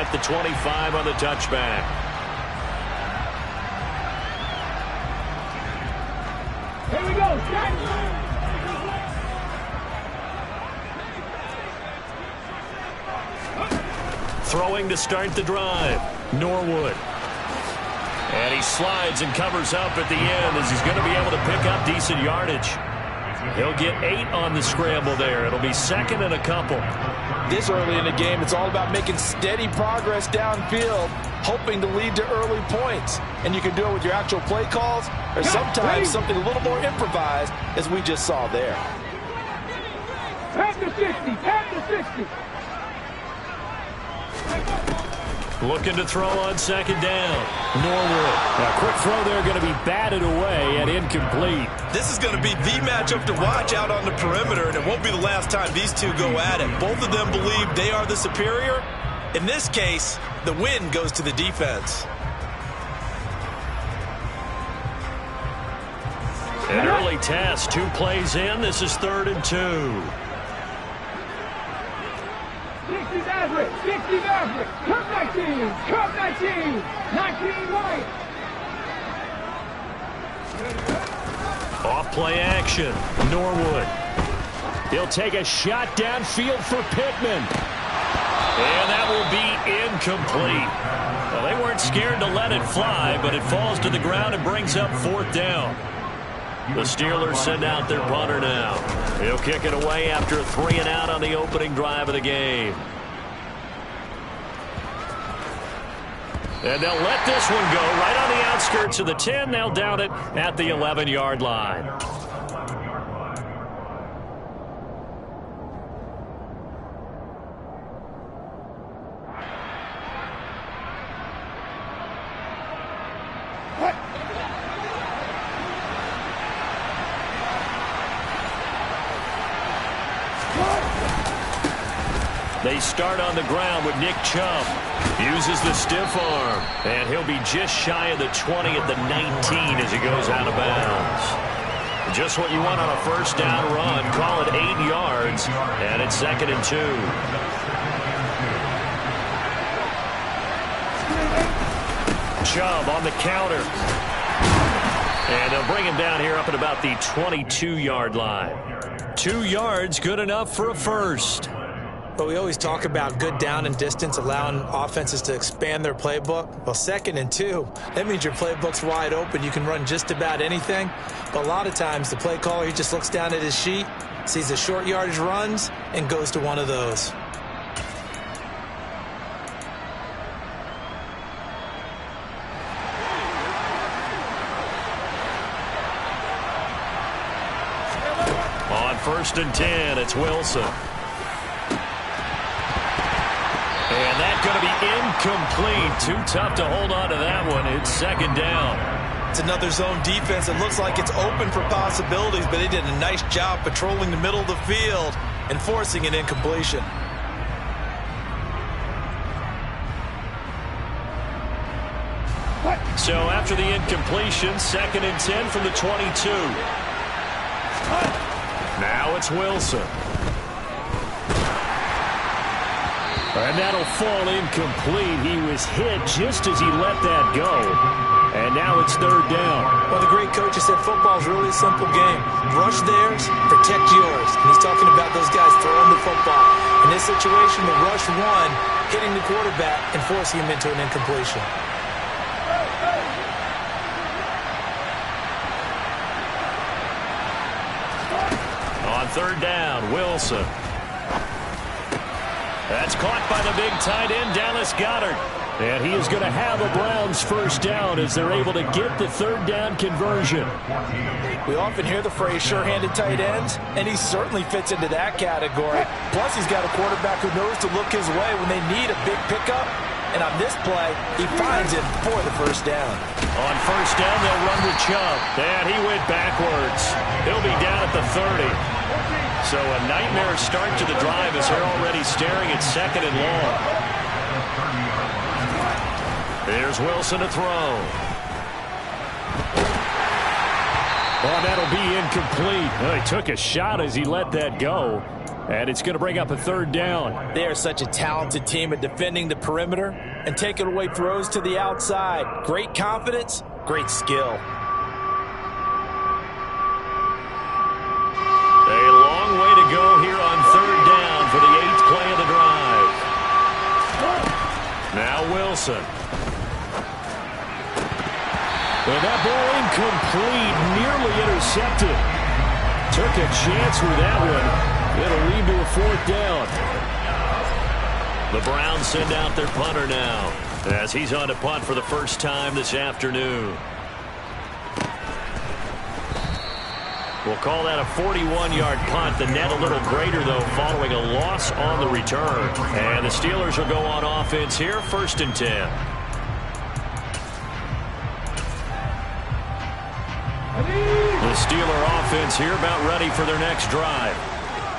at the 25 on the touchback. Here we go. Throwing to start the drive, Norwood. And he slides and covers up at the end as he's going to be able to pick up decent yardage. He'll get 8 on the scramble there. It'll be second and a couple. This early in the game, it's all about making steady progress downfield, hoping to lead to early points. And you can do it with your actual play calls or sometimes something a little more improvised, as we just saw there. Pass to 60, pass to 60. Looking to throw on second down. Norwood. A quick throw there going to be batted away and incomplete. This is going to be the matchup to watch out on the perimeter, and it won't be the last time these two go at it. Both of them believe they are the superior. In this case, the win goes to the defense. An early test, 2 plays in. This is 3rd and 2. 60 Maverick, 60 Maverick, come 19, come 19, 19 right. Off play action, Norwood. He'll take a shot downfield for Pittman. And that will be incomplete. Well, they weren't scared to let it fly, but it falls to the ground and brings up 4th down. The Steelers send out their punter now. He'll kick it away after a 3 and out on the opening drive of the game. And they'll let this one go right on the outskirts of the 10. They'll down it at the 11-yard line. They start on the ground with Nick Chubb. Uses the stiff arm. And he'll be just shy of the 20 at the 19 as he goes out of bounds. Just what you want on a first down run. Call it 8 yards. And it's 2nd and 2. Chubb on the counter. And they'll bring him down here up at about the 22-yard line. 2 yards, good enough for a first. But we always talk about good down and distance, allowing offenses to expand their playbook. Well, 2nd and 2, that means your playbook's wide open. You can run just about anything. But a lot of times, the play caller, he just looks down at his sheet, sees the short yardage runs, and goes to one of those. On 1st and 10, it's Wilson. And that's going to be incomplete. Too tough to hold on to that one. It's 2nd down. It's another zone defense. It looks like it's open for possibilities, but they did a nice job patrolling the middle of the field and forcing an incompletion. So after the incompletion, 2nd and 10 from the 22. Now it's Wilson. And that'll fall incomplete. He was hit just as he let that go. And now it's 3rd down. Well, the great coach has said football's really a simple game. Rush theirs, protect yours. And he's talking about those guys throwing the football. In this situation, the rush won, hitting the quarterback and forcing him into an incompletion. On 3rd down, Wilson. That's caught by the big tight end, Dallas Goedert. And he is going to have a Browns first down as they're able to get the 3rd down conversion. We often hear the phrase sure-handed tight ends, and he certainly fits into that category. Plus, he's got a quarterback who knows to look his way when they need a big pickup. And on this play, he finds it for the first down. On 1st down, they'll run with Chubb. And he went backwards. He'll be down at the 30. So a nightmare start to the drive as they're already staring at 2nd and long. There's Wilson to throw. Oh, that'll be incomplete. Well, he took a shot as he let that go. And it's going to bring up a third down. They are such a talented team at defending the perimeter and taking away throws to the outside. Great confidence, great skill. A long way to go here on third down for the 8th play of the drive. Now Wilson. And that ball incomplete, nearly intercepted. Took a chance with that one. It'll lead to a 4th down. The Browns send out their punter now as he's on to punt for the first time this afternoon. We'll call that a 41-yard punt. The net a little greater, though, following a loss on the return. And the Steelers will go on offense here, 1st and 10. The Steeler offense here about ready for their next drive.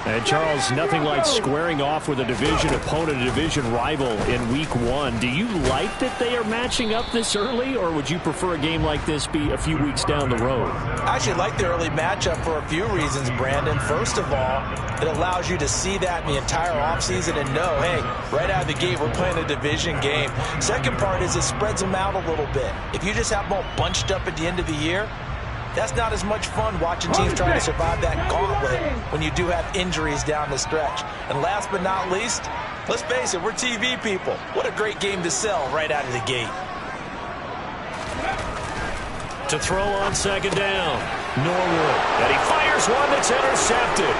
And, Charles, nothing like squaring off with a division opponent, a division rival in Week 1. Do you like that they are matching up this early, or would you prefer a game like this be a few weeks down the road? I actually like the early matchup for a few reasons, Brandon. First of all, it allows you to see that in the entire offseason and know, hey, right out of the gate, we're playing a division game. Second part is it spreads them out a little bit. If you just have them all bunched up at the end of the year, that's not as much fun watching teams trying to survive that gauntlet when you do have injuries down the stretch. And last but not least, let's face it, we're TV people. What a great game to sell right out of the gate. To throw on 2nd down, Norwood. And he fires one that's intercepted.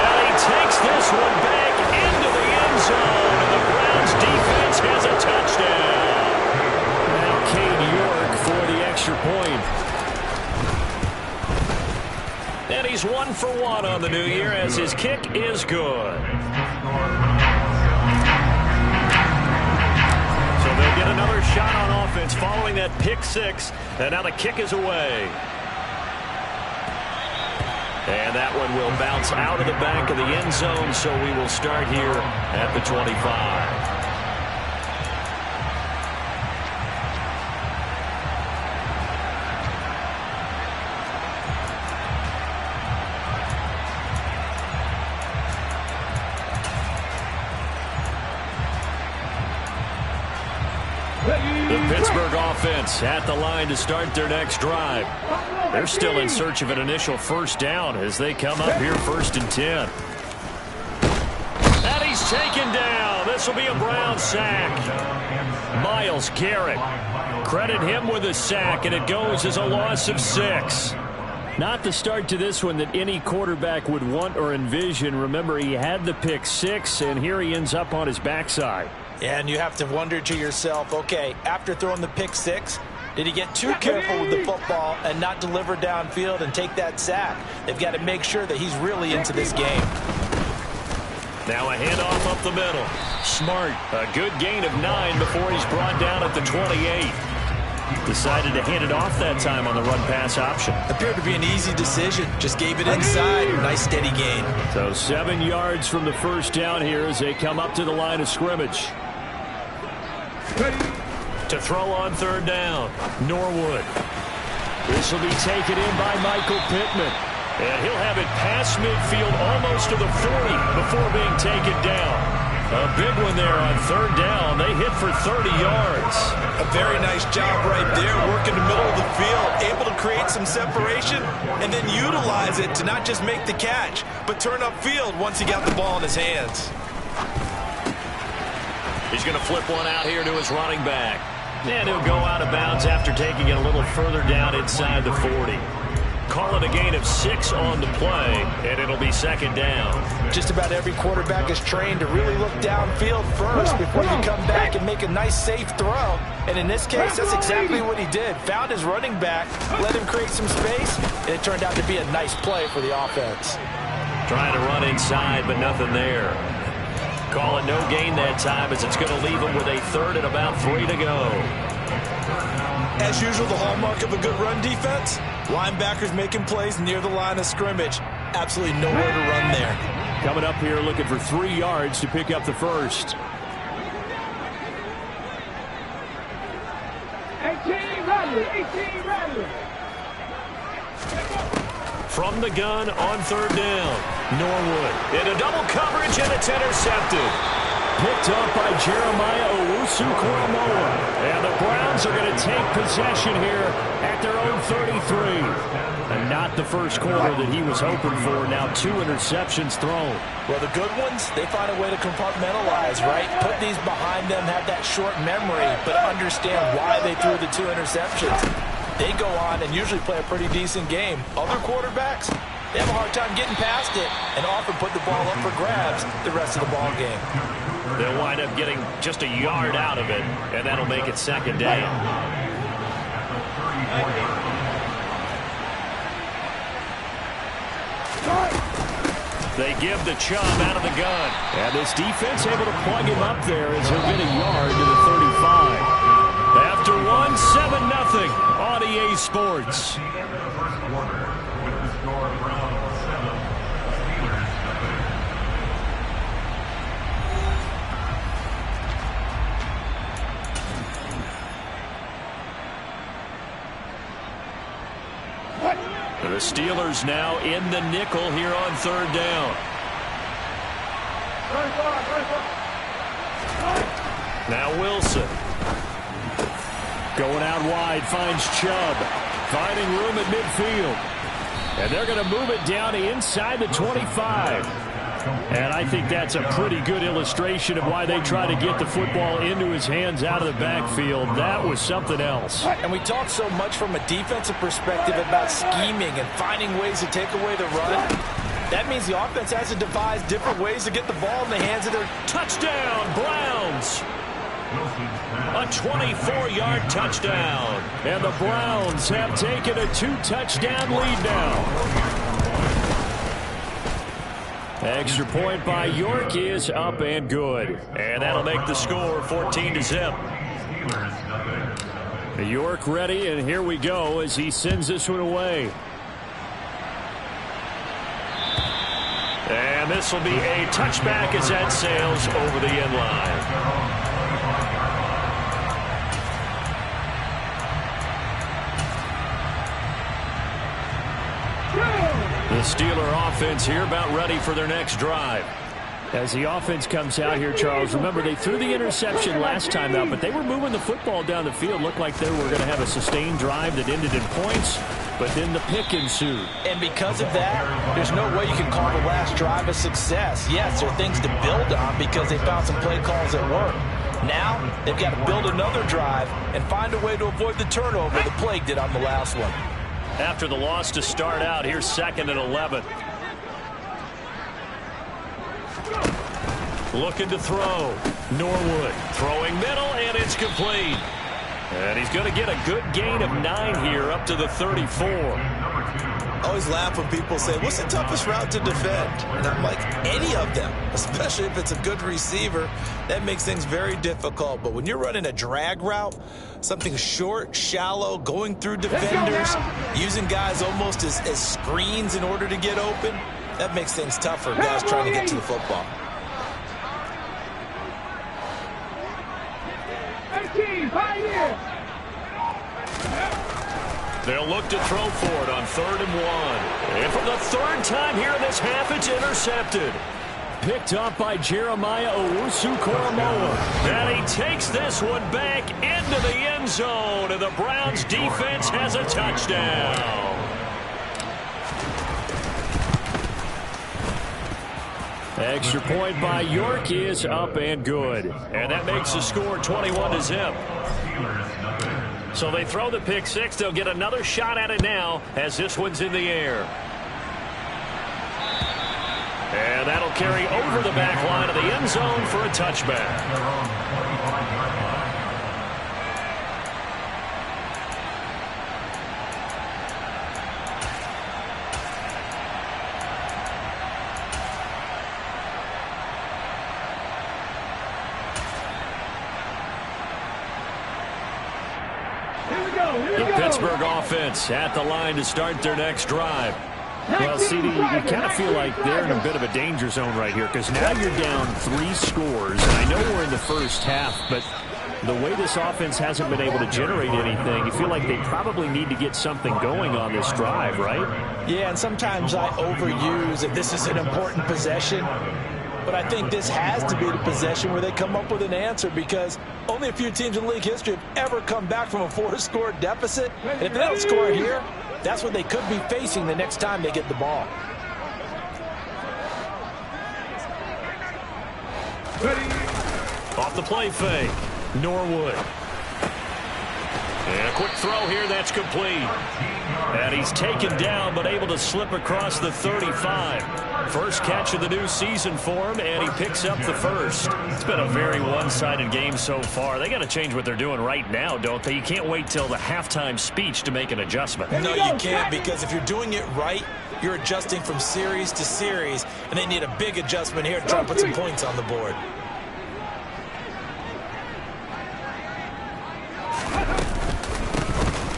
And he takes this one back into the end zone. And the Browns defense has a touchdown. Now Cade York for the extra point. And he's 1 for 1 on the new year as his kick is good. So they'll get another shot on offense following that pick 6. And now the kick is away. And that one will bounce out of the back of the end zone, so we will start here at the 25. The Pittsburgh offense at the line to start their next drive. They're still in search of an initial 1st down as they come up here 1st and 10. And he's taken down. This will be a Brown sack. Myles Garrett. Credit him with a sack, and it goes as a loss of 6. Not the start to this one that any quarterback would want or envision. Remember, he had the pick 6, and here he ends up on his backside. And you have to wonder to yourself, okay, after throwing the pick 6, did he get too careful with the football and not deliver downfield and take that sack? They've got to make sure that he's really into this game. Now a handoff up the middle. Smart. A good gain of 9 before he's brought down at the 28. Decided to hand it off that time on the run-pass option. Appeared to be an easy decision. Just gave it inside. Nice steady gain. So 7 yards from the 1st down here as they come up to the line of scrimmage. To throw on 3rd down, Norwood. This will be taken in by Michael Pittman. And he'll have it past midfield almost to the 40 before being taken down. A big one there on 3rd down. They hit for 30 yards. A very nice job right there, working the middle of the field, able to create some separation, and then utilize it to not just make the catch, but turn upfield once he got the ball in his hands. He's going to flip one out here to his running back. And he'll go out of bounds after taking it a little further down inside the 40. Call it a gain of 6 on the play, and it'll be 2nd down. Just about every quarterback is trained to really look downfield first before you come back and make a nice, safe throw. And in this case, that's exactly what he did. Found his running back, let him create some space, and it turned out to be a nice play for the offense. Trying to run inside, but nothing there. Call it no gain that time as it's going to leave him with a 3rd and about 3 to go. As usual, the hallmark of a good run defense, linebackers making plays near the line of scrimmage. Absolutely nowhere to run there. Coming up here looking for 3 yards to pick up the 1st. 18 Radley. From the gun on third down. Norwood into double coverage, and it's intercepted. Picked up by Jeremiah Owusu-Koramoah. And the Browns are going to take possession here at their own 33. And not the first quarter that he was hoping for. Now 2 interceptions thrown. Well, the good ones, they find a way to compartmentalize, right? Put these behind them, have that short memory, but understand why they threw the 2 interceptions. They go on and usually play a pretty decent game. Other quarterbacks, they have a hard time getting past it and often put the ball up for grabs the rest of the ball game. They'll wind up getting just a yard out of it, and that'll make it second down. They give the Chubb out of the gun. And this defense able to plug him up there as he'll get a yard to the 35. After one, 7-0 on EA Sports. The Steelers now in the nickel here on third down. Now Wilson. Going out wide, finds Chubb. Finding room at midfield. And they're going to move it down inside the 25. And I think that's a pretty good illustration of why they try to get the football into his hands out of the backfield. That was something else. And we talk so much from a defensive perspective about scheming and finding ways to take away the run. That means the offense has to devise different ways to get the ball in the hands of their... Touchdown, Browns! A 24-yard touchdown. And the Browns have taken a 2-touchdown lead now. Extra point by York is up and good. And that'll make the score 14-0. York ready, and here we go as he sends this one away. And this will be a touchback as that sails over the end line. The Steeler offense here about ready for their next drive. As the offense comes out here, Charles, remember they threw the interception last time out, but they were moving the football down the field. Looked like they were going to have a sustained drive that ended in points, but then the pick ensued. And because of that, there's no way you can call the last drive a success. Yes, there are things to build on because they found some play calls that work. Now, they've got to build another drive and find a way to avoid the turnover the Plague did on the last one. After the loss to start out, here's 2nd and 11. Looking to throw. Norwood throwing middle, and it's complete. And he's going to get a good gain of 9 here up to the 34. I always laugh when people say, what's the toughest route to defend? And I'm like, any of them, especially if it's a good receiver. That makes things very difficult. But when you're running a drag route, something short, shallow, going through defenders, using guys almost as screens in order to get open, that makes things tough for guys trying to get to the football. 18, Pioneer! They'll look to throw for it on 3rd and 1. And for the 3rd time here in this half, it's intercepted. Picked up by Jeremiah Owusu-Koramoah. And he takes this one back into the end zone. And the Browns defense has a touchdown. Extra point by York is up and good. And that makes the score 21-0. So they throw the pick six. They'll get another shot at it now as this one's in the air. And that'll carry over the back line of the end zone for a touchback. The Pittsburgh offense at the line to start their next drive. Well, CD, you kind of feel like they're in a bit of a danger zone right here because now you're down 3 scores. And I know we're in the first half, but the way this offense hasn't been able to generate anything, you feel like they probably need to get something going on this drive, right? Yeah, and sometimes I overuse if this is an important possession. But I think this has to be the possession where they come up with an answer because only a few teams in league history have ever come back from a 4-score deficit. And if they don't score here, that's what they could be facing the next time they get the ball. Off the play fake, Norwood. And a quick throw here, that's complete. And he's taken down, but able to slip across the 35. First catch of the new season for him, and he picks up the first. It's been a very one-sided game so far. They got to change what they're doing right now, don't they? You can't wait till the halftime speech to make an adjustment. No, you can't, because if you're doing it right, you're adjusting from series to series, and they need a big adjustment here to try to put some points on the board.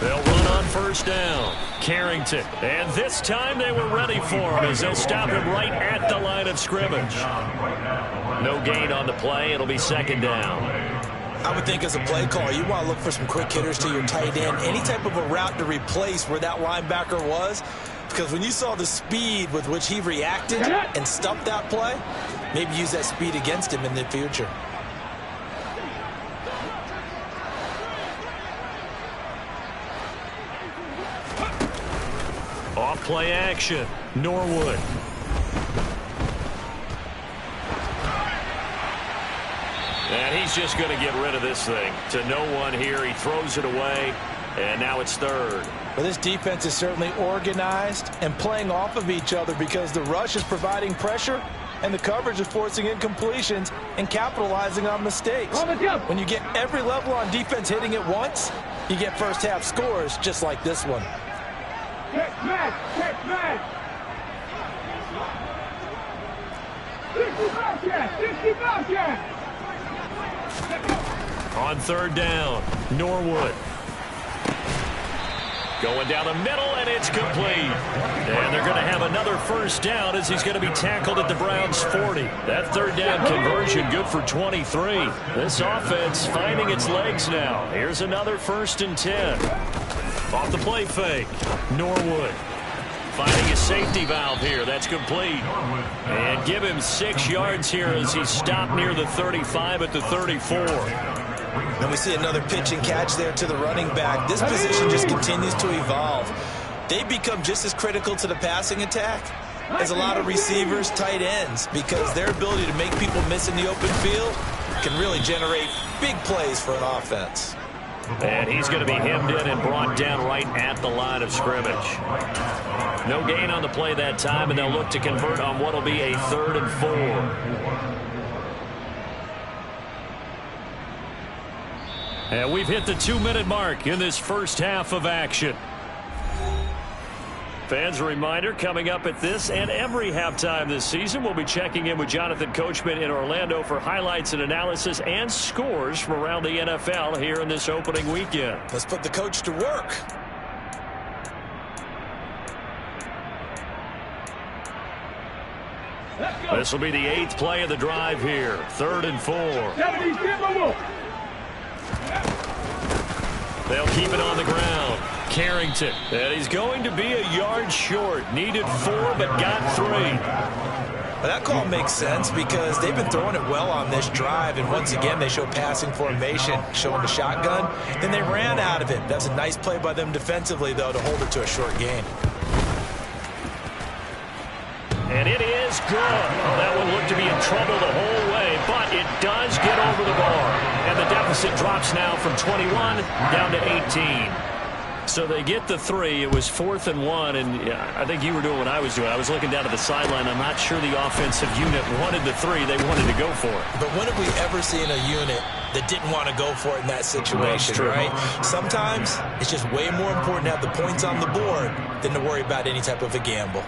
They'll run on first down. Carrington. And this time they were ready for him as they'll stop him right at the line of scrimmage. No gain on the play. It'll be second down. I would think as a play caller, you want to look for some quick hitters to your tight end. Any type of a route to replace where that linebacker was. Because when you saw the speed with which he reacted and stuffed that play, maybe use that speed against him in the future. Off play action, Norwood. And he's just going to get rid of this thing. To no one here, he throws it away, and now it's third. Well, this defense is certainly organized and playing off of each other because the rush is providing pressure and the coverage is forcing incompletions and capitalizing on mistakes. When you get every level on defense hitting at once, you get first half scores just like this one. Check man, check man. 60 Bobcat. On third down, Norwood. Going down the middle, and it's complete. And they're going to have another first down as he's going to be tackled at the Browns' 40. That third down conversion good for 23. This offense finding its legs now. Here's another 1st and 10. Off the play fake, Norwood. Finding a safety valve here. That's complete. And give him 6 yards here as he's stopped near the 35 at the 34. And we see another pitch and catch there to the running back. This position just continues to evolve. They become just as critical to the passing attack as a lot of receivers, tight ends, because their ability to make people miss in the open field can really generate big plays for an offense. And he's going to be hemmed in and brought down right at the line of scrimmage. No gain on the play that time, and they'll look to convert on what will be a 3rd and 4. And we've hit the 2-minute mark in this first half of action. Fans, a reminder, coming up at this and every halftime this season, we'll be checking in with Jonathan Coachman in Orlando for highlights and analysis and scores from around the NFL here in this opening weekend. Let's put the coach to work. This will be the 8th play of the drive here. 3rd and 4. They'll keep it on the ground. Carrington. And he's going to be a yard short. Needed 4, but got 3. Well, that call makes sense because they've been throwing it well on this drive, and once again they show passing formation, showing the shotgun. Then they ran out of it. That's a nice play by them defensively, though, to hold it to a short gain. And it is good. Oh, that one looked to be in trouble the whole way, but it does get over the bar. And the deficit drops now from 21 down to 18. So they get the 3. It was 4th and 1, and I think you were doing what I was doing. I was looking down at the sideline. I'm not sure the offensive unit wanted the 3. They wanted to go for it. But when have we ever seen a unit that didn't want to go for it in that situation, right? Sometimes it's just way more important to have the points on the board than to worry about any type of a gamble.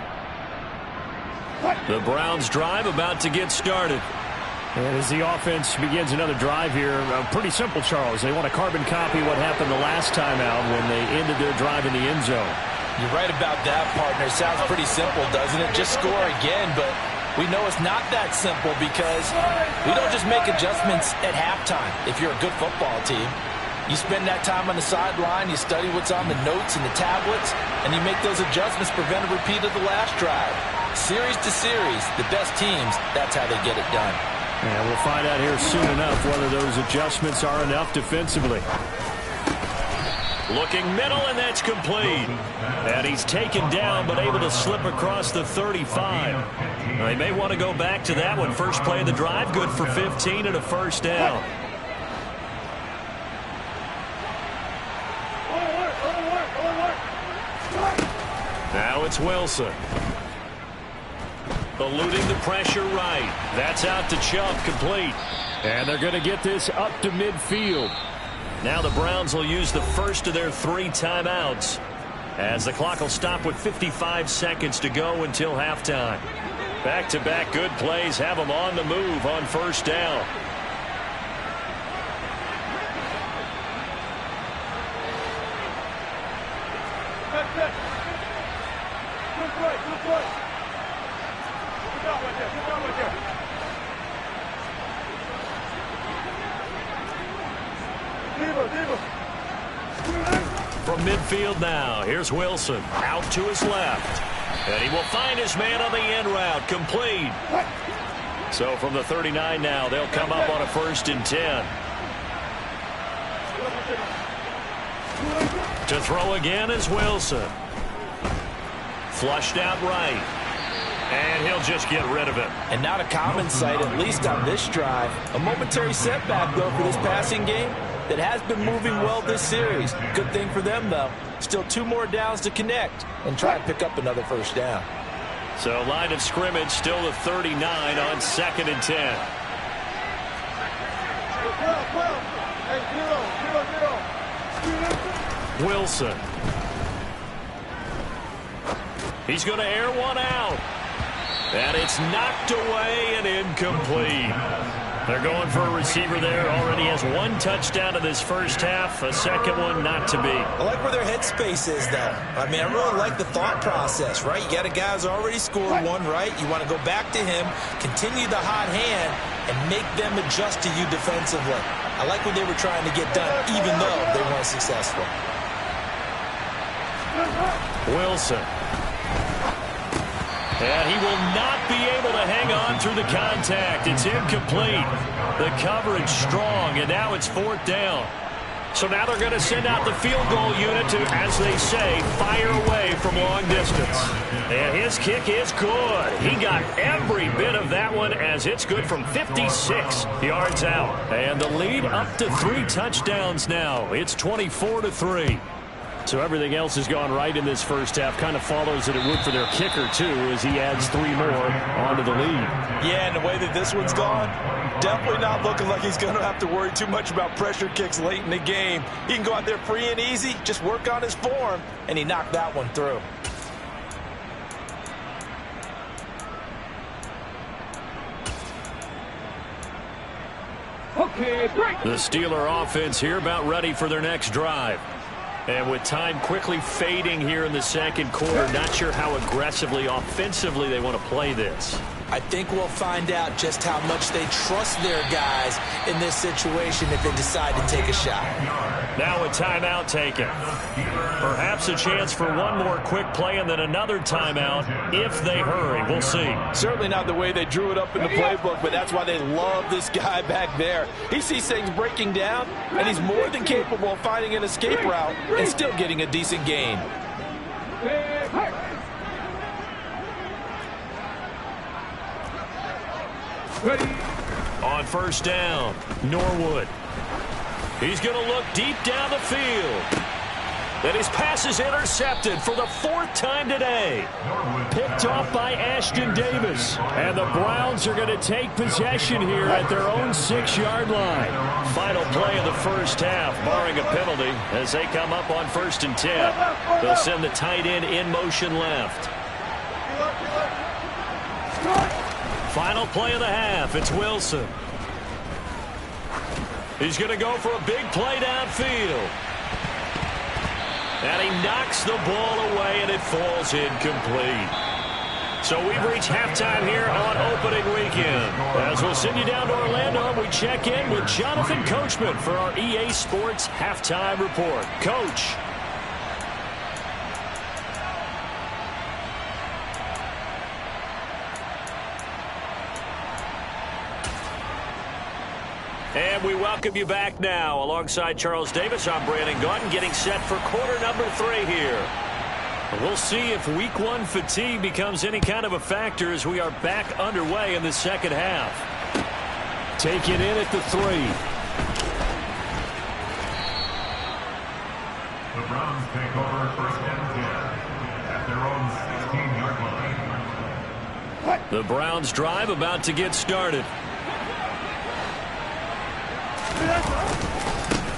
The Browns drive about to get started. And as the offense begins another drive here, pretty simple, Charles. They want to carbon copy what happened the last time out when they ended their drive in the end zone. You're right about that, partner. It sounds pretty simple, doesn't it? Just score again, but we know it's not that simple because we don't just make adjustments at halftime if you're a good football team. You spend that time on the sideline, you study what's on the notes and the tablets, and you make those adjustments to prevent a repeat of the last drive. Series to series, the best teams, that's how they get it done. And we'll find out here soon enough whether those adjustments are enough defensively. Looking middle, and that's complete. And he's taken down, but able to slip across the 35. Now, he may want to go back to that one. First play of the drive, good for 15 and a first down. Now it's Wilson. Eluding the pressure right. That's out to Chubb, complete. And they're going to get this up to midfield. Now the Browns will use the first of their 3 timeouts, as the clock will stop with 55 seconds to go until halftime. Back-to-back good plays have them on the move on first down. From midfield now, here's Wilson. Out to his left. And he will find his man on the end route. Complete. So from the 39 now, they'll come up on a 1st and 10. To throw again is Wilson. Flushed out right. And he'll just get rid of it. And not a common sight, at least on this drive. A momentary setback, though, for this passing game that has been moving well this series. Good thing for them, though. Still 2 more downs to connect and try and pick up another first down. So line of scrimmage still the 39 on 2nd and 10. Wilson. He's going to air one out. And it's knocked away and incomplete. They're going for a receiver there. Already has 1 touchdown in this first half. A second one not to be. I like where their headspace is, though. I mean, I really like the thought process, right? You got a guy who's already scored 1, right? You want to go back to him, continue the hot hand, and make them adjust to you defensively. I like what they were trying to get done, even though they weren't successful. Wilson. And he will not be able to hang on through the contact. It's incomplete. The coverage strong, and now it's 4th down. So now they're going to send out the field goal unit to, as they say, fire away from long distance. And his kick is good. He got every bit of that one, as it's good from 56 yards out. And the lead up to 3 touchdowns now. It's 24-3. So everything else has gone right in this first half. Kind of follows that it would for their kicker, too, as he adds 3 more onto the lead. Yeah, and the way that this one's gone, definitely not looking like he's going to have to worry too much about pressure kicks late in the game. He can go out there free and easy, just work on his form, and he knocked that one through. Okay, break. The Steeler offense here about ready for their next drive. And with time quickly fading here in the second quarter, not sure how aggressively, offensively they want to play this. I think we'll find out just how much they trust their guys in this situation if they decide to take a shot. Now a timeout taken. Perhaps a chance for one more quick play and then another timeout if they hurry. We'll see. Certainly not the way they drew it up in the playbook, but that's why they love this guy back there. He sees things breaking down, and he's more than capable of finding an escape route and still getting a decent gain. Ready. On first down, Norwood. He's going to look deep down the field. And his pass is intercepted for the 4th time today. Picked off by Ashton Davis. And the Browns are going to take possession here at their own 6-yard line. Final play of the first half, barring a penalty, as they come up on 1st and 10. They'll send the tight end in motion left. Final play of the half, it's Wilson. He's going to go for a big play downfield. And he knocks the ball away, and it falls incomplete. So we've reached halftime here on opening weekend. As we'll send you down to Orlando, we check in with Jonathan Coachman for our EA Sports Halftime Report. Coach. And we welcome you back now. Alongside Charles Davis, I'm Brandon Gaudin, getting set for quarter number 3 here. We'll see if week 1 fatigue becomes any kind of a factor as we are back underway in the second half. Take it in at the 3. The Browns take over first and 10 at their own 16-yard line. The Browns drive about to get started.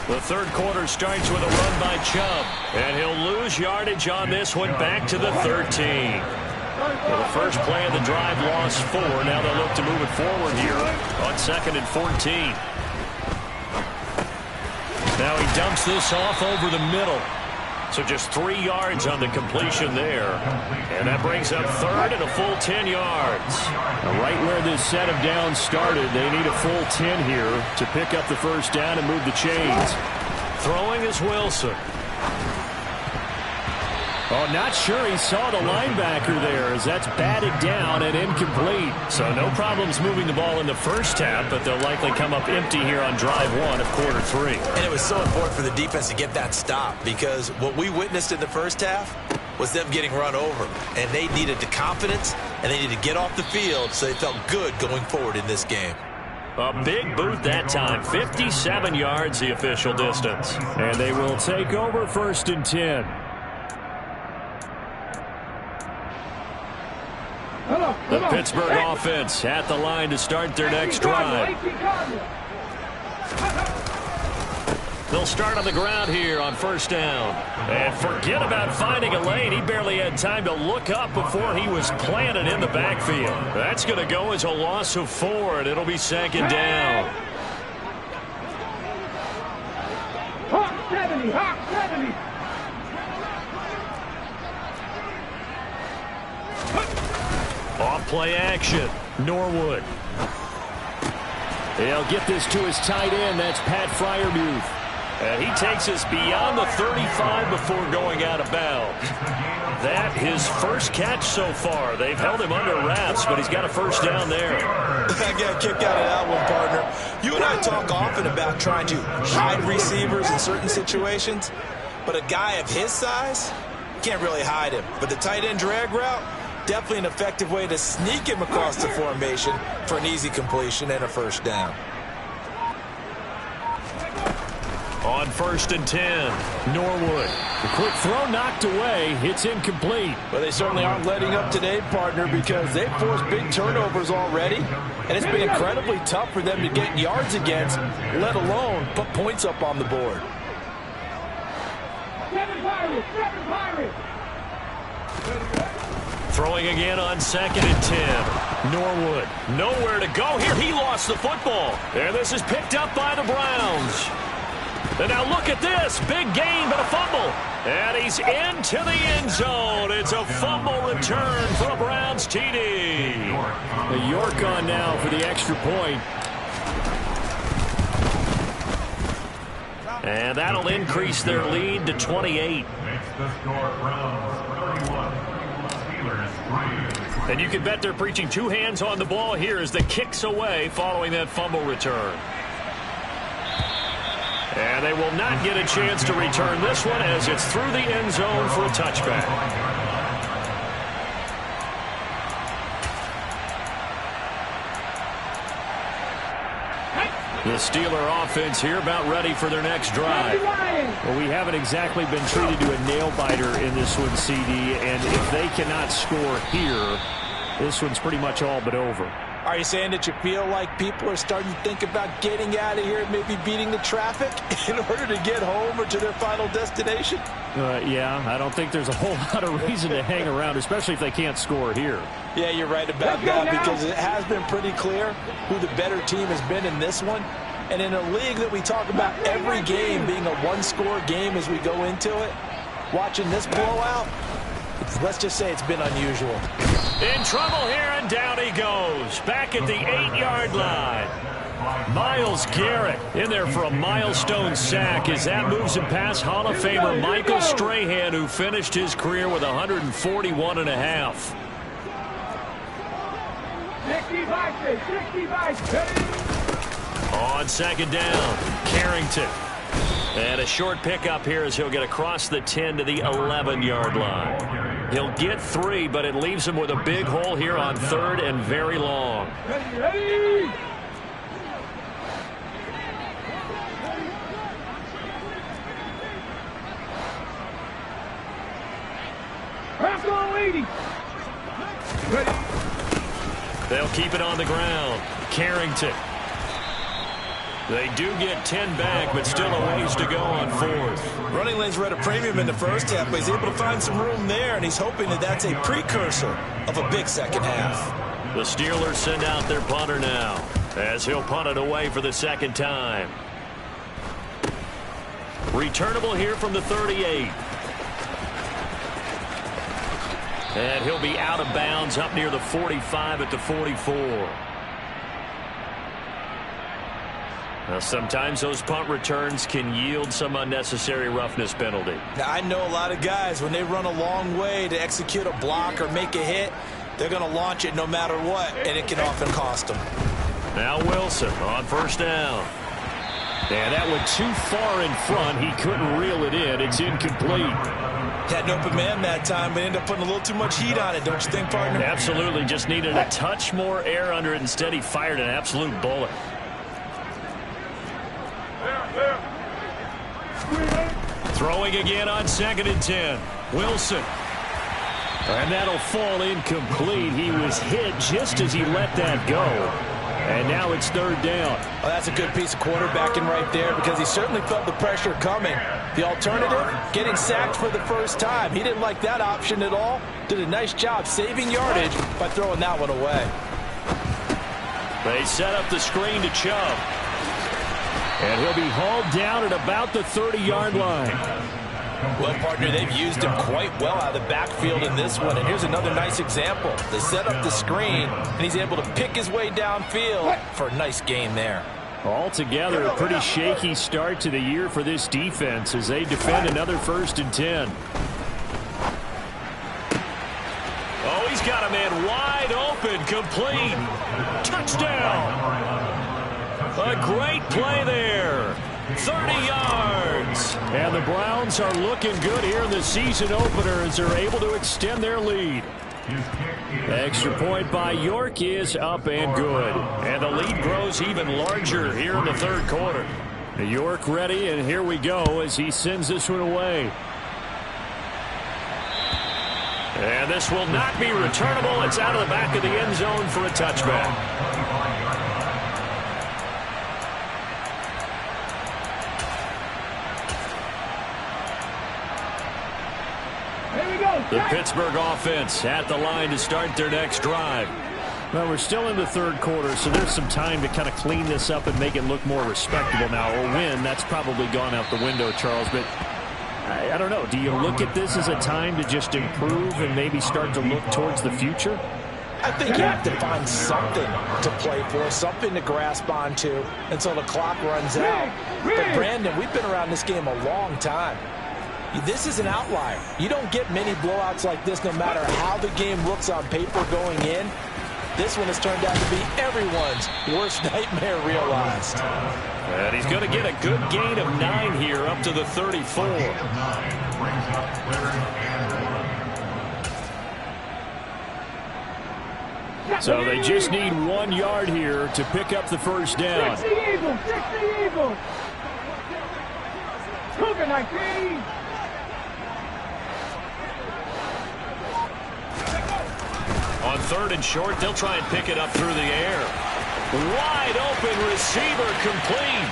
The third quarter starts with a run by Chubb, and he'll lose yardage on this one back to the 13. Well, the first play of the drive lost 4. Now they'll look to move it forward here on 2nd and 14. Now he dumps this off over the middle. So just 3 yards on the completion there. And that brings up 3rd and a full 10 yards. Now right where this set of downs started, they need a full 10 here to pick up the first down and move the chains. Throwing is Wilson. Oh, not sure he saw the linebacker there as that's batted down and incomplete. So no problems moving the ball in the first half, but they'll likely come up empty here on drive 1 of quarter 3. And it was so important for the defense to get that stop because what we witnessed in the first half was them getting run over. And they needed the confidence and they needed to get off the field so they felt good going forward in this game. A big boot that time. 57 yards the official distance. And they will take over 1st and 10. The Pittsburgh offense at the line to start their next drive. They'll start on the ground here on 1st down. And forget about finding a lane. He barely had time to look up before he was planted in the backfield. That's going to go as a loss of 4, and it'll be 2nd down. Hawk 70, Hawk 70. Off play action. Norwood. He'll get this to his tight end. That's Pat Freiermuth. And he takes us beyond the 35 before going out of bounds. That his first catch so far. They've held him under wraps, but he's got a first down there. I got a kick out of that one, partner. You and I talk often about trying to hide receivers in certain situations, but a guy of his size can't really hide him. But the tight end drag route, definitely an effective way to sneak him across the formation for an easy completion and a first down. On 1st and 10, Norwood. The quick throw knocked away. It's incomplete. Well, they certainly aren't letting up today, partner, because they've forced big turnovers already, and it's been incredibly tough for them to get yards against, let alone put points up on the board. 7 Pirates. Throwing again on 2nd and 10. Norwood, nowhere to go here. He lost the football. And this is picked up by the Browns. And now look at this. Big gain, but a fumble. And he's into the end zone. It's a fumble return for a Browns TD. The York on now for the extra point. And that'll increase their lead to 28. Makes the score Browns 31. Steelers 3. And you can bet they're preaching 2 hands on the ball here as the kicks away following that fumble return. And they will not get a chance to return this one as it's through the end zone for a touchback. The Steeler offense here about ready for their next drive. Well, we haven't exactly been treated to a nail-biter in this one, CD, and if they cannot score here, this one's pretty much all but over. Are you saying that you feel like people are starting to think about getting out of here and maybe beating the traffic in order to get home or to their final destination? Yeah, I don't think there's a whole lot of reason to hang around, especially if they can't score here. Yeah, you're right about that because it has been pretty clear who the better team has been in this one. And in a league that we talk about every game being a one-score game as we go into it, watching this blowout, let's just say it's been unusual. In trouble here, and down he goes. Back at the 8-yard line. Myles Garrett in there for a milestone sack as that moves him past Hall of Famer Michael Strahan, who finished his career with 141.5. On second down, Carrington. And a short pickup here as he'll get across the 10 to the 11-yard line. He'll get 3, but it leaves him with a big hole here on third and very long. Ready. They'll keep it on the ground. Carrington. They do get 10 back, but still a ways to go on fourth. Running lanes were at a premium in the first half, but he's able to find some room there, and he's hoping that that's a precursor of a big second half. The Steelers send out their punter now, as he'll punt it away for the second time. Returnable here from the 38. And he'll be out of bounds up near the 45 at the 44. Now, sometimes those punt returns can yield some unnecessary roughness penalty. Now, I know a lot of guys, when they run a long way to execute a block or make a hit, they're going to launch it no matter what, and it can often cost them. Now Wilson on first down. And that went too far in front. He couldn't reel it in. It's incomplete. Had an open man that time, but ended up putting a little too much heat on it, don't you think, partner? Absolutely. Just needed a touch more air under it. Instead, he fired an absolute bullet. Throwing again on second and 10. Wilson. And that'll fall incomplete. He was hit just as he let that go. And now it's third down. Well, that's a good piece of quarterbacking right there because he certainly felt the pressure coming. The alternative, getting sacked for the first time. He didn't like that option at all. Did a nice job saving yardage by throwing that one away. They set up the screen to Chubb. And he'll be hauled down at about the 30-yard line. Well, partner, they've used him quite well out of the backfield in this one. And here's another nice example. They set up the screen, and he's able to pick his way downfield for a nice gain there. Altogether, a pretty shaky start to the year for this defense as they defend another 1st and 10. Oh, he's got a man wide open, complete. Touchdown. A great play there. 30 yards. And the Browns are looking good here in the season opener as they're able to extend their lead. Extra point by York is up and good. And the lead grows even larger here in the third quarter. York ready, and here we go as he sends this one away. And this will not be returnable. It's out of the back of the end zone for a touchback. The Pittsburgh offense at the line to start their next drive. Well, we're still in the third quarter, so there's some time to kind of clean this up and make it look more respectable now. A win, that's probably gone out the window, Charles, but I don't know. Do you look at this as a time to just improve and maybe start to look towards the future? I think you have to find something to play for, something to grasp onto until the clock runs out. But, Brandon, we've been around this game a long time. This is an outlier. You don't get many blowouts like this no matter how the game looks on paper going in. This one has turned out to be everyone's worst nightmare realized. And he's going to get a good gain of 9 here up to the 34. So they just need 1 yard here to pick up the first down. 60 Eagles, 60 Eagles. Cougar 19. On third and short, they'll try and pick it up through the air. Wide open receiver complete.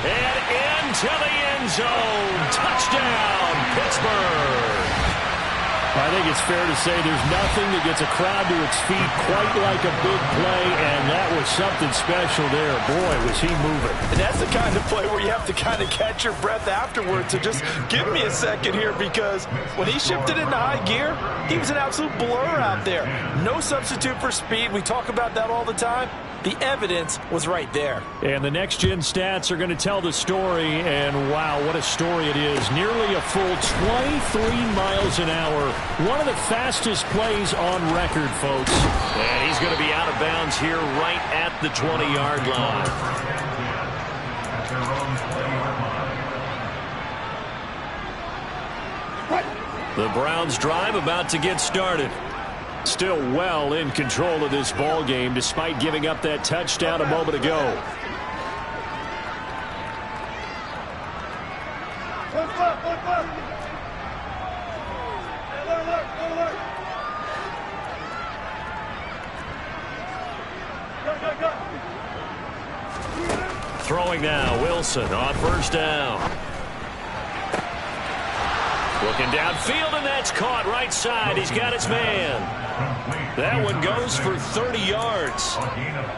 And into the end zone. Touchdown, Pittsburgh. I think it's fair to say there's nothing that gets a crowd to its feet quite like a big play, and that was something special there. Boy, was he moving. And that's the kind of play where you have to kind of catch your breath afterwards. So just give me a second here, because when he shifted into high gear, he was an absolute blur out there. No substitute for speed. We talk about that all the time. The evidence was right there. And the next-gen stats are going to tell the story, and wow, what a story it is. Nearly a full 23 miles an hour. One of the fastest plays on record, folks. And he's going to be out of bounds here right at the 20-yard line. The Browns drive about to get started. Still well in control of this ball game, despite giving up that touchdown a moment ago. Throwing now, Wilson on first down. Looking downfield, and that's caught right side. He's got his man. That one goes for 30 yards.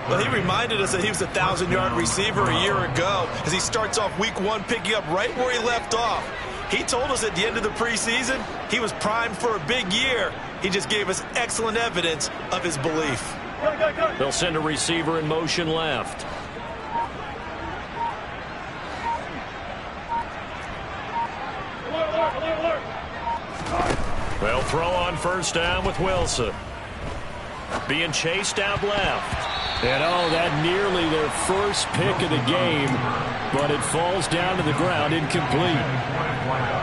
Well, he reminded us that he was a 1,000-yard receiver a year ago as he starts off week 1 picking up right where he left off. He told us at the end of the preseason he was primed for a big year. He just gave us excellent evidence of his belief. They'll send a receiver in motion left. They'll throw on first down with Wilson. Being chased out left. And oh, that nearly their first pick of the game, but it falls down to the ground incomplete.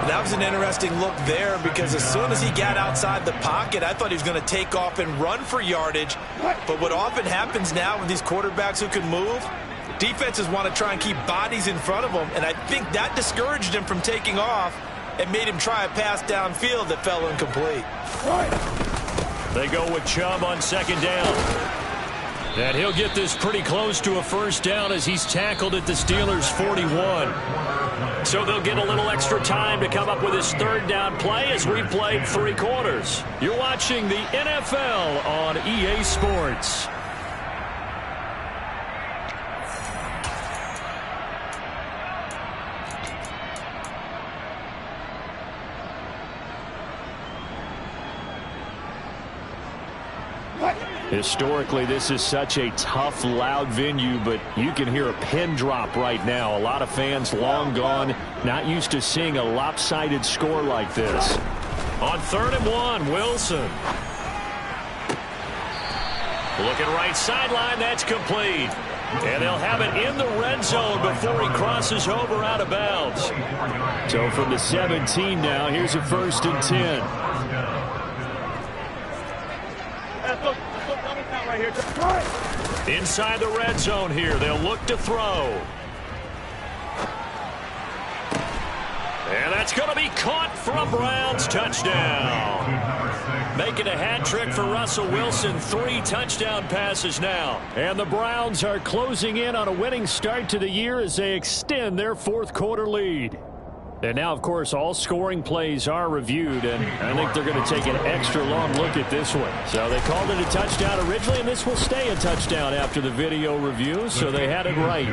That was an interesting look there, because as soon as he got outside the pocket, I thought he was going to take off and run for yardage. But what often happens now with these quarterbacks who can move, defenses want to try and keep bodies in front of them, and I think that discouraged him from taking off and made him try a pass downfield that fell incomplete. They go with Chubb on second down. And he'll get this pretty close to a first down as he's tackled at the Steelers' 41. So they'll get a little extra time to come up with his third down play as we've played 3 quarters. You're watching the NFL on EA Sports. Historically, this is such a tough, loud venue, but you can hear a pin drop right now. A lot of fans long gone, not used to seeing a lopsided score like this. On 3rd and 1, Wilson. Looking right sideline, that's complete. And they'll have it in the red zone before he crosses over out of bounds. So from the 17 now, here's a 1st and 10. Inside the red zone here, they'll look to throw. And that's going to be caught for a Browns touchdown. Making a hat trick for Russell Wilson. 3 touchdown passes now. And the Browns are closing in on a winning start to the year as they extend their 4th quarter lead. And now, of course, all scoring plays are reviewed, and I think they're going to take an extra long look at this one. So they called it a touchdown originally, and this will stay a touchdown after the video review, so they had it right.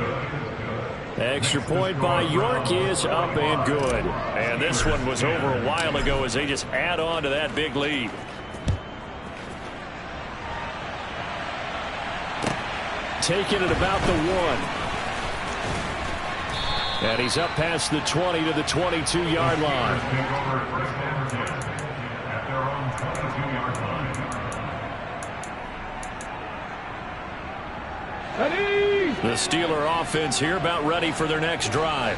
Extra point by York is up and good. And this one was over a while ago as they just add on to that big lead. Taking it about the 1. And he's up past the 20 to the 22-yard line. The Steeler offense here about ready for their next drive.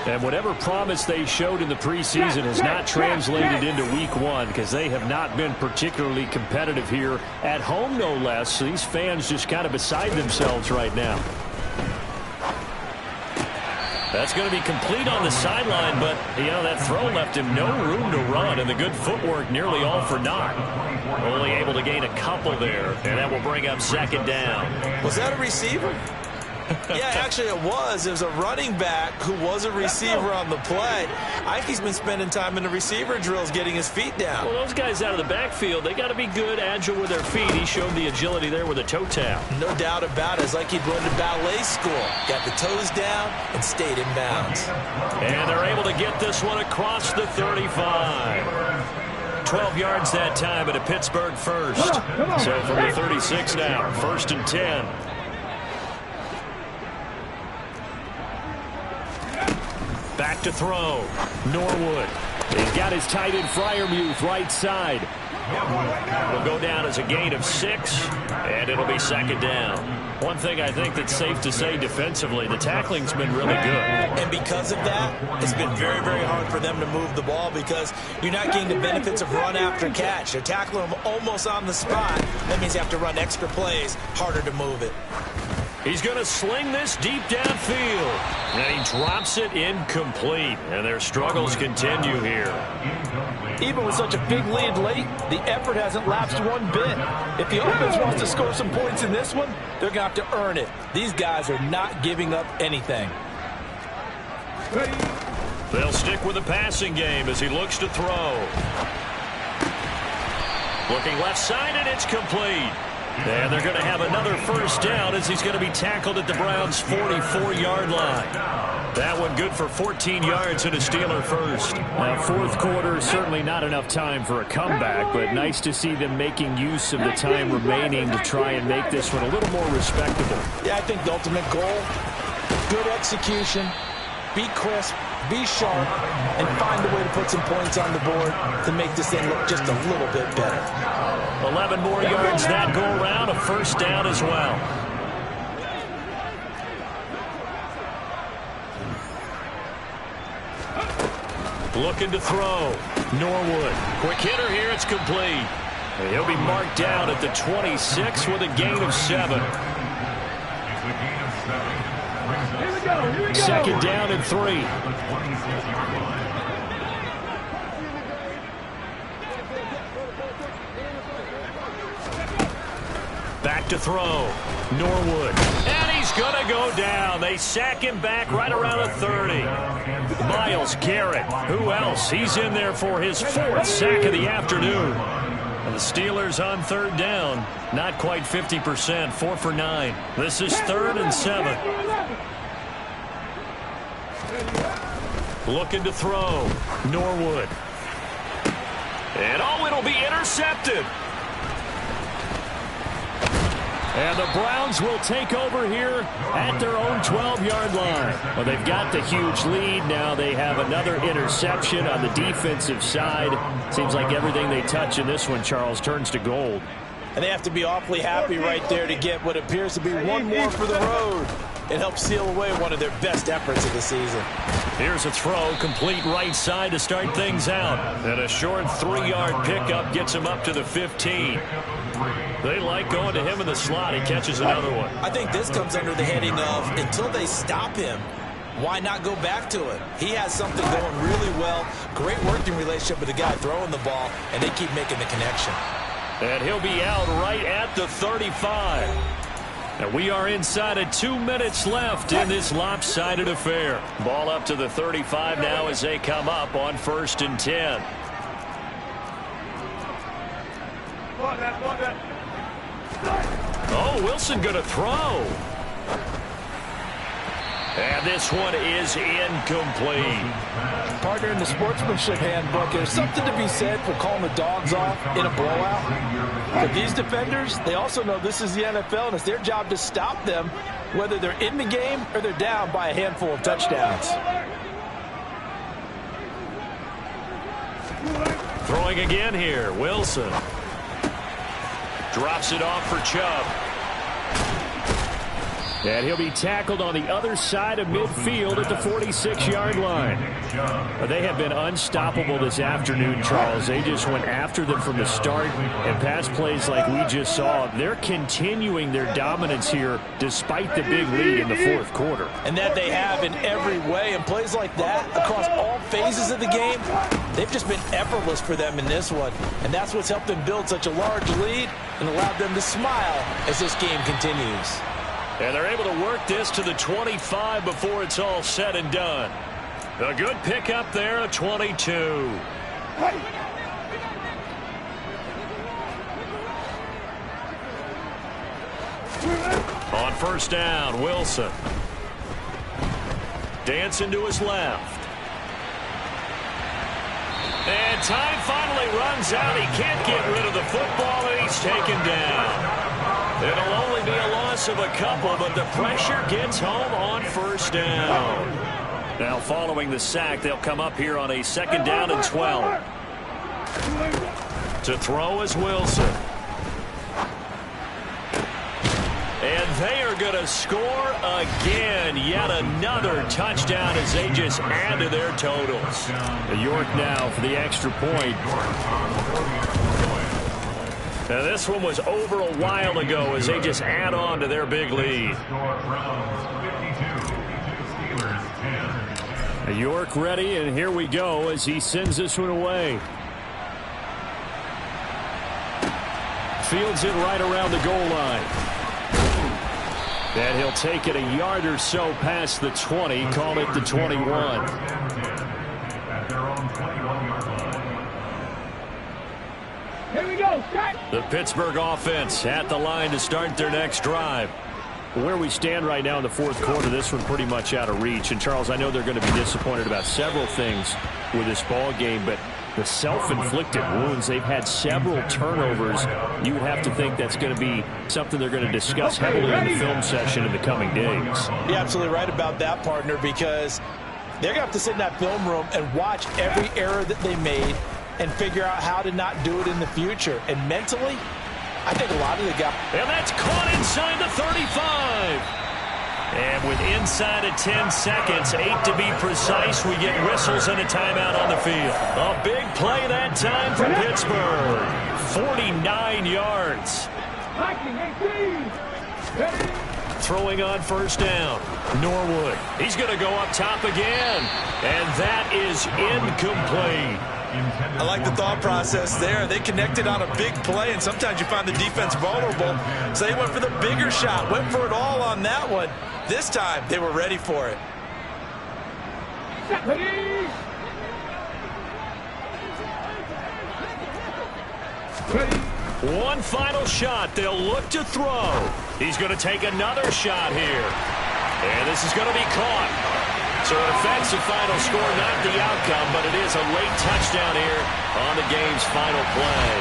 And whatever promise they showed in the preseason has not translated into week 1, because they have not been particularly competitive here at home, no less. So these fans just kind of beside themselves right now. That's going to be complete on the sideline, but, you know, that throw left him no room to run, and the good footwork nearly all for naught. Only able to gain a couple there, and that will bring up second down. Was that a receiver? Yeah, actually it was. It was a running back who was a receiver on the play. I think he's been spending time in the receiver drills getting his feet down. Well, those guys out of the backfield, they got to be good, agile with their feet. He showed the agility there with a toe tap. No doubt about it. It's like he'd learned in ballet school. Got the toes down and stayed in bounds. And they're able to get this one across the 35. 12 yards that time, and a Pittsburgh first. So from the 36 now, 1st and 10. Back to throw. Norwood. He's got his tight end Freiermuth right side. Will go down as a gain of 6, and it'll be 2nd down. One thing I think that's safe to say defensively, the tackling's been really good. And because of that, it's been very, very hard for them to move the ball because you're not getting the benefits of run after catch. They're tackling them almost on the spot. That means you have to run extra plays, harder to move it. He's going to sling this deep downfield. And he drops it incomplete. And their struggles continue here. Even with such a big lead late, the effort hasn't lapsed one bit. If the offense wants to score some points in this one, they're going to have to earn it. These guys are not giving up anything. They'll stick with the passing game as he looks to throw. Looking left side, and it's complete. And they're going to have another 1st down as he's going to be tackled at the Browns' 44-yard line. That one good for 14 yards and a Steeler first. Now, 4th quarter, certainly not enough time for a comeback, but nice to see them making use of the time remaining to try and make this one a little more respectable. Yeah, I think the ultimate goal, good execution, be crisp, be sharp, and find a way to put some points on the board to make this thing look just a little bit better. 11 more yards that go around, a 1st down as well. Looking to throw. Norwood. Quick hitter here. It's complete. And he'll be marked down at the 26 with a gain of 7. 2nd down and 3. Back to throw. Norwood. And he's going to go down. They sack him back right around the 30. Myles Garrett. Who else? He's in there for his 4th sack of the afternoon. And the Steelers on 3rd down. Not quite 50%. 4 for 9. This is 3rd and 7. Looking to throw. Norwood. And it'll be intercepted. And the Browns will take over here at their own 12-yard line. Well, they've got the huge lead. Now they have another interception on the defensive side. Seems like everything they touch in this one, Charles, turns to gold. And they have to be awfully happy right there to get what appears to be one more for the road. It helps seal away one of their best efforts of the season. Here's a throw, complete right side to start things out. And a short 3-yard pickup gets him up to the 15. They like going to him in the slot. He catches another one. I think this comes under the heading of until they stop him, why not go back to it? He has something going really well. Great working relationship with the guy throwing the ball, and they keep making the connection. And he'll be out right at the 35. And we are inside of 2 minutes left in this lopsided affair. Ball up to the 35 now as they come up on 1st and 10. Oh, Wilson going to throw. And this one is incomplete. Partner, in the sportsmanship handbook, there's something to be said for calling the dogs off in a blowout. But these defenders, they also know this is the NFL, and it's their job to stop them, whether they're in the game or they're down by a handful of touchdowns. Throwing again here, Wilson. Drops it off for Chubb. And he'll be tackled on the other side of midfield at the 46-yard line. They have been unstoppable this afternoon, Charles. They just went after them from the start, and pass plays like we just saw, they're continuing their dominance here despite the big lead in the 4th quarter. And that they have in every way. And plays like that across all phases of the game, they've just been effortless for them in this one. And that's what's helped them build such a large lead and allowed them to smile as this game continues. And they're able to work this to the 25 before it's all said and done. A good pickup there, a 22. On first down, Wilson. Dancing to his left. And time finally runs out. He can't get rid of the football, and he's taken down. It'll only be a loss of a couple, but the pressure gets home on first down. Now following the sack, they'll come up here on a second down and 12. To throw is Wilson. And they are going to score again. Yet another touchdown as they just add to their totals. York now for the extra point. Now this one was over a while ago as they just add on to their big lead. York ready, and here we go as he sends this one away. Fields it right around the goal line. And he'll take it a yard or so past the 20, call it the 21. Here we go. The Pittsburgh offense at the line to start their next drive. Where we stand right now in the fourth quarter, this one pretty much out of reach. And, Charles, I know they're going to be disappointed about several things with this ball game, but the self-inflicted wounds, they've had several turnovers. You have to think that's going to be something they're going to discuss heavily in the film session in the coming days. You're absolutely right about that, partner, because they're going to have to sit in that film room and watch every error that they made and figure out how to not do it in the future. And mentally, I think a lot of the guys. And that's caught inside the 35. And with inside of 10 seconds, 8 to be precise, we get whistles and a timeout on the field. A big play that time for Pittsburgh. 49 yards. Throwing on first down. Norwood. He's going to go up top again. And that is incomplete. I like the thought process there. They connected on a big play, and sometimes you find the defense vulnerable. So they went for the bigger shot, went for it all on that one. This time, they were ready for it. One final shot. They'll look to throw. He's going to take another shot here. And this is going to be caught. So it affects the final score, not the outcome, but it is a late touchdown here on the game's final play.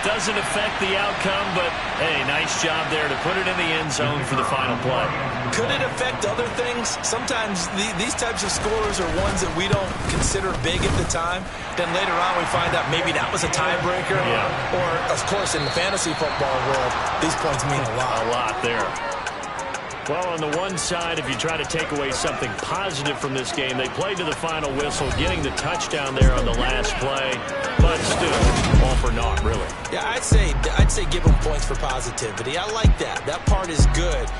Doesn't affect the outcome, but, hey, nice job there to put it in the end zone for the final play. Could it affect other things? Sometimes these types of scores are ones that we don't consider big at the time. Then later on we find out maybe that was a tiebreaker. Yeah. Or, of course, in the fantasy football world, these points mean a lot. A lot there. Well, on the one side, if you try to take away something positive from this game, they played to the final whistle, getting the touchdown there on the last play, but still, all for naught, really. Yeah, I'd say give them points for positivity. I like that. That part is good.